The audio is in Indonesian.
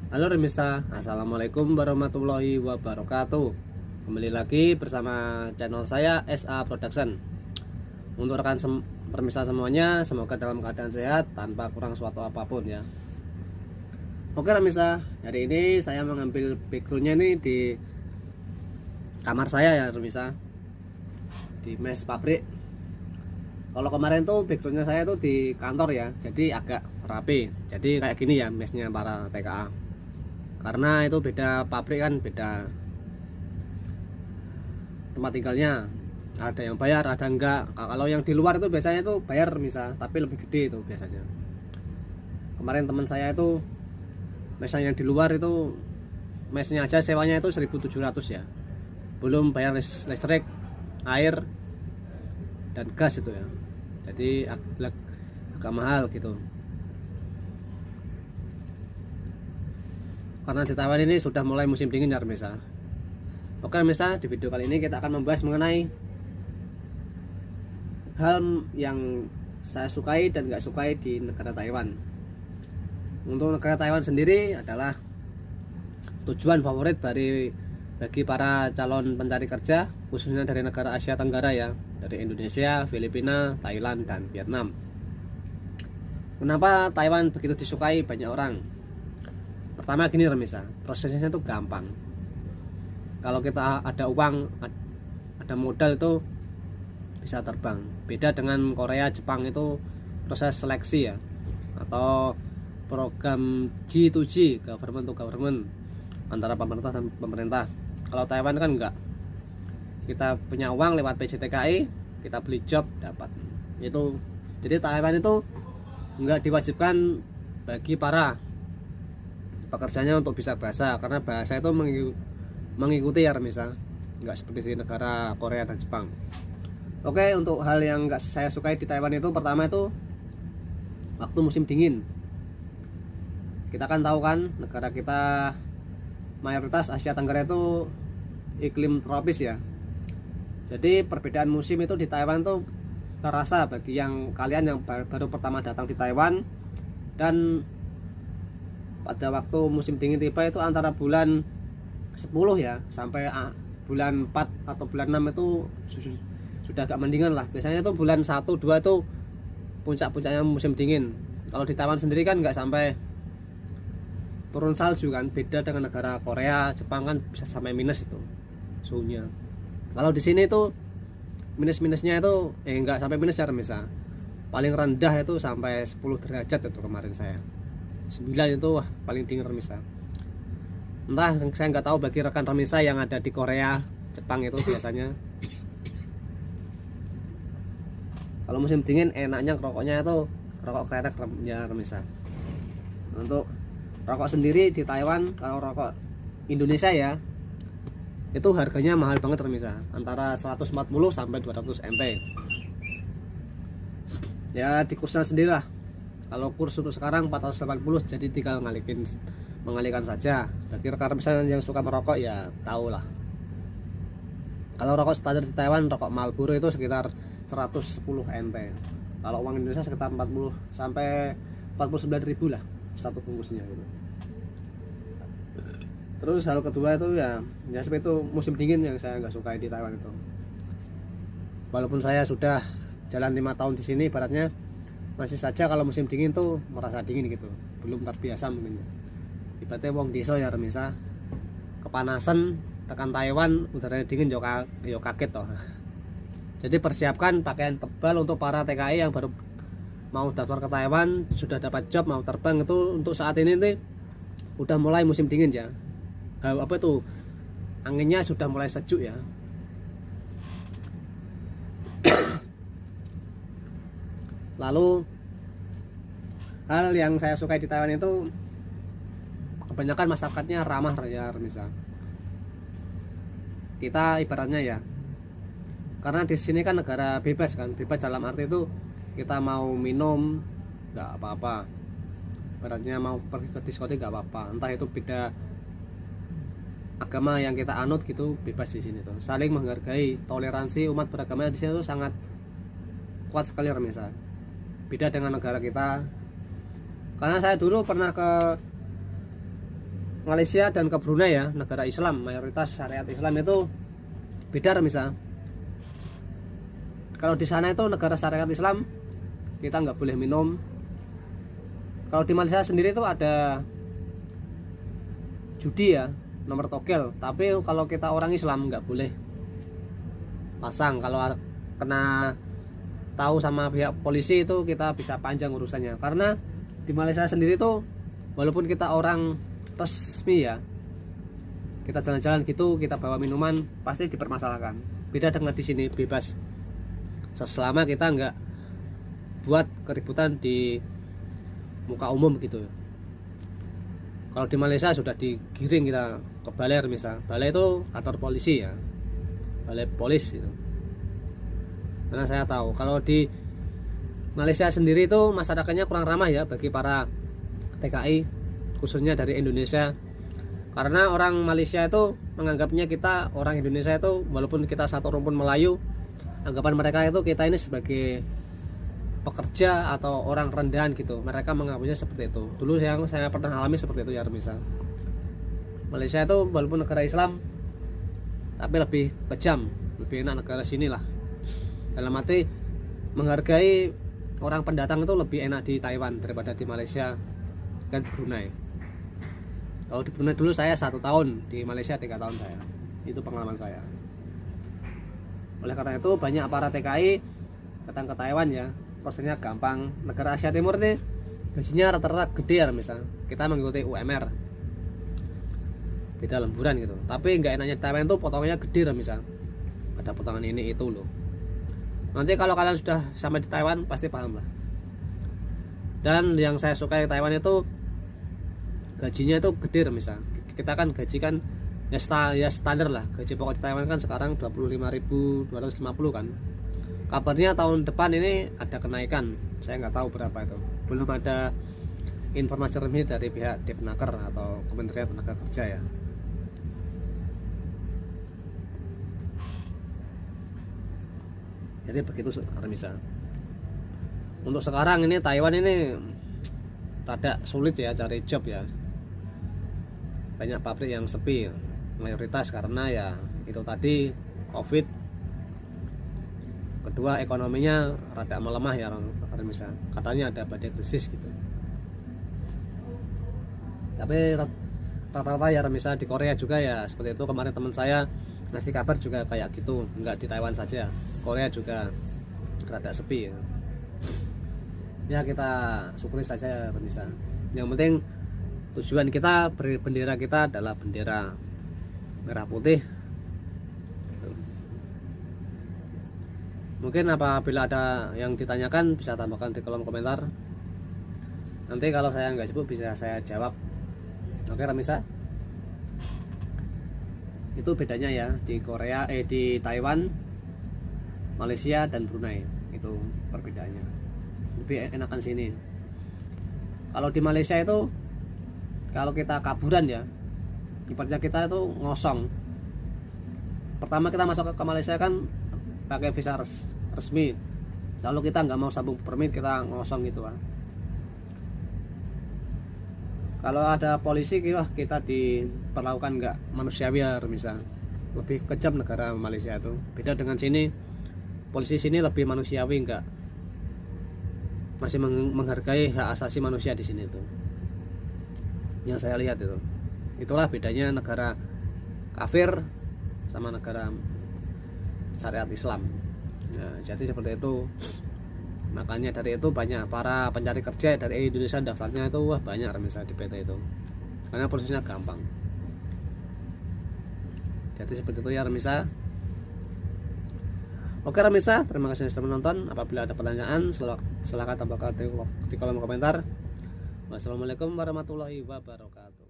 Halo Remisa, Assalamualaikum warahmatullahi wabarakatuh. Kembali lagi bersama channel saya SA Production. Untuk rekan Remisa semuanya, semoga dalam keadaan sehat tanpa kurang suatu apapun ya. Oke Remisa, hari ini saya mengambil backgroundnya ini di kamar saya ya Remisa, di mes pabrik. Kalau kemarin tuh backgroundnya saya tuh di kantor ya, jadi agak rapi. Jadi kayak gini ya mesnya para TKA. Karena itu beda pabrik kan, beda tempat tinggalnya, ada yang bayar ada enggak. Kalau yang di luar itu biasanya itu bayar misal, tapi lebih gede itu biasanya. Kemarin teman saya itu mesnya yang di luar itu mesnya aja sewanya itu 1.700 ya, belum bayar listrik, air dan gas itu ya, jadi agak mahal gitu. Karena di Taiwan ini sudah mulai musim dingin ya Remisa. Oke Remisa, di video kali ini kita akan membahas mengenai hal yang saya sukai dan nggak sukai di negara Taiwan. Untuk negara Taiwan sendiri adalah tujuan favorit bagi para calon pencari kerja, khususnya dari negara Asia Tenggara ya, dari Indonesia, Filipina, Thailand, dan Vietnam. Kenapa Taiwan begitu disukai banyak orang? Pertama gini Remisa, prosesnya itu gampang. Kalau kita ada uang, ada modal itu bisa terbang. Beda dengan Korea, Jepang itu proses seleksi ya, atau program G2G, government to government, antara pemerintah dan pemerintah. Kalau Taiwan kan enggak. Kita punya uang lewat PJTKI, kita beli job dapat. Itu jadi Taiwan itu enggak diwajibkan bagi para pekerjanya untuk bisa bahasa, karena bahasa itu mengikuti ya Remisa, nggak seperti di negara Korea dan Jepang. Oke, untuk hal yang nggak saya sukai di Taiwan itu, pertama itu waktu musim dingin. Kita kan tahu kan negara kita mayoritas Asia Tenggara itu iklim tropis ya, jadi perbedaan musim itu di Taiwan tuh terasa bagi yang kalian yang baru pertama datang di Taiwan. Dan pada waktu musim dingin tiba itu antara bulan 10 ya sampai bulan 4 atau bulan 6 itu sudah agak mendingan lah. Biasanya itu bulan 1, 2 itu puncak-puncaknya musim dingin. Kalau di Taiwan sendiri kan nggak sampai turun salju kan, beda dengan negara Korea, Jepang kan bisa sampai minus itu suhunya. Kalau di sini itu minusnya itu nggak sampai minus ya misal. Paling rendah itu sampai 10 derajat itu kemarin saya. 9 itu wah paling dingin Remisa. Entah, saya nggak tahu bagi rekan Remisa yang ada di Korea, Jepang itu biasanya kalau musim dingin enaknya rokoknya itu rokok kretek ya Remisa. Untuk rokok sendiri di Taiwan, kalau rokok Indonesia ya itu harganya mahal banget Remisa, antara 140 sampai 200 MT ya. Di kursnya sendiri lah, kalau kurs untuk sekarang 480, jadi tinggal mengalihkan saja. Bagi rekan misalnya yang suka merokok ya tahu lah. Kalau rokok standar di Taiwan, rokok Marlboro itu sekitar 110 NT. Kalau uang Indonesia sekitar 40 sampai 49.000 lah satu bungkusnya gitu. Terus hal kedua itu ya seperti itu musim dingin yang saya nggak suka di Taiwan itu. Walaupun saya sudah jalan 5 tahun di sini, ibaratnya masih saja kalau musim dingin tuh merasa dingin gitu, belum terbiasa mungkin. Ibaratnya wong desa ya Remisa, kepanasan tekan Taiwan udaranya dingin yo kaget toh. Jadi persiapkan pakaian tebal untuk para TKI yang baru mau daftar ke Taiwan, sudah dapat job mau terbang itu. Untuk saat ini nih udah mulai musim dingin ya, apa itu anginnya sudah mulai sejuk ya. Lalu hal yang saya sukai di Taiwan itu kebanyakan masyarakatnya ramah ya misal. Kita ibaratnya ya, karena di sini kan negara bebas kan, bebas dalam arti itu kita mau minum nggak apa-apa, ibaratnya mau pergi ke diskotik nggak apa-apa, entah itu beda agama yang kita anut gitu, bebas di sini tuh. Saling menghargai, toleransi umat beragama di sini tuh sangat kuat sekali misal. Beda dengan negara kita. Karena saya dulu pernah ke Malaysia dan ke Brunei ya, negara Islam, mayoritas syariat Islam itu beda misal. Kalau di sana itu negara syariat Islam, kita nggak boleh minum. Kalau di Malaysia sendiri itu ada judi ya, nomor togel. Tapi kalau kita orang Islam nggak boleh pasang. Kalau kena tahu sama pihak polisi itu kita bisa panjang urusannya. Karena di Malaysia sendiri itu walaupun kita orang resmi ya, kita jalan-jalan gitu, kita bawa minuman pasti dipermasalahkan. Beda dengan di sini bebas. Selama kita nggak buat keributan di muka umum gitu. Kalau di Malaysia sudah digiring kita ke balai misal. Balai itu kantor polisi ya, balai polis itu. Karena saya tahu kalau di Malaysia sendiri itu masyarakatnya kurang ramah ya bagi para TKI, khususnya dari Indonesia. Karena orang Malaysia itu menganggapnya kita orang Indonesia itu walaupun kita satu rumpun Melayu, anggapan mereka itu kita ini sebagai pekerja atau orang rendahan gitu. Mereka menganggapnya seperti itu. Dulu saya pernah alami seperti itu ya misal. Malaysia itu walaupun negara Islam tapi lebih kejam, lebih enak negara sini lah. Dalam arti menghargai orang pendatang itu lebih enak di Taiwan daripada di Malaysia dan Brunei. Kalau di Brunei dulu saya 1 tahun, di Malaysia 3 tahun saya. Itu pengalaman saya. Oleh karena itu banyak para TKI datang ke Taiwan ya, prosesnya gampang. Negara Asia Timur ini gajinya rata-rata gede ya misal. Kita mengikuti UMR, beda lemburan gitu. Tapi nggak enaknya Taiwan itu potongannya gede lah misal. Ada potongan ini itu loh. Nanti kalau kalian sudah sampai di Taiwan pasti paham lah. Dan yang saya suka di Taiwan itu gajinya itu gede misal. Kita kan gaji kan ya standar lah. Gaji pokok di Taiwan kan sekarang 25.250 kan. Kabarnya tahun depan ini ada kenaikan. Saya nggak tahu berapa itu. Belum ada informasi resmi dari pihak Depnaker atau Kementerian Tenaga Kerja ya. Jadi begitu misal. Untuk sekarang ini Taiwan ini rada sulit ya cari job ya. Banyak pabrik yang sepi mayoritas karena ya itu tadi Covid. Kedua ekonominya rada melemah ya misal. Katanya ada badai krisis gitu. Tapi rata-rata ya misal di Korea juga ya seperti itu. Kemarin teman saya ngasih kabar juga kayak gitu, enggak di Taiwan saja, Korea juga rada sepi ya. Kita syukuri saja bisa. Yang penting tujuan kita, bendera kita adalah bendera merah putih. Mungkin apabila ada yang ditanyakan bisa tambahkan di kolom komentar. Nanti kalau saya nggak sibuk bisa saya jawab. Oke Ramisa, itu bedanya ya di Korea, di Taiwan, Malaysia dan Brunei. Itu perbedaannya. Lebih enakan sini. Kalau di Malaysia itu kalau kita kaburan ya, ibaratnya kita itu ngosong. Pertama kita masuk ke Malaysia kan pakai visa resmi. Lalu kita nggak mau sambung permit, kita ngosong gitu kan. Kalau ada polisi kita diperlakukan nggak manusiawi ya misal. Lebih kejam negara Malaysia itu. Beda dengan sini, polisi sini lebih manusiawi, nggak masih menghargai hak asasi manusia di sini tuh. Yang saya lihat itu. Itulah bedanya negara kafir sama negara syariat Islam. Ya, jadi seperti itu. Makanya dari itu banyak para pencari kerja dari Indonesia daftarnya itu banyak misalnya di PT itu. Karena prosesnya gampang. Jadi seperti itu ya Remisa. Oke Remisa, terima kasih sudah menonton. Apabila ada pertanyaan silakan tambahkan di kolom komentar. Wassalamualaikum warahmatullahi wabarakatuh.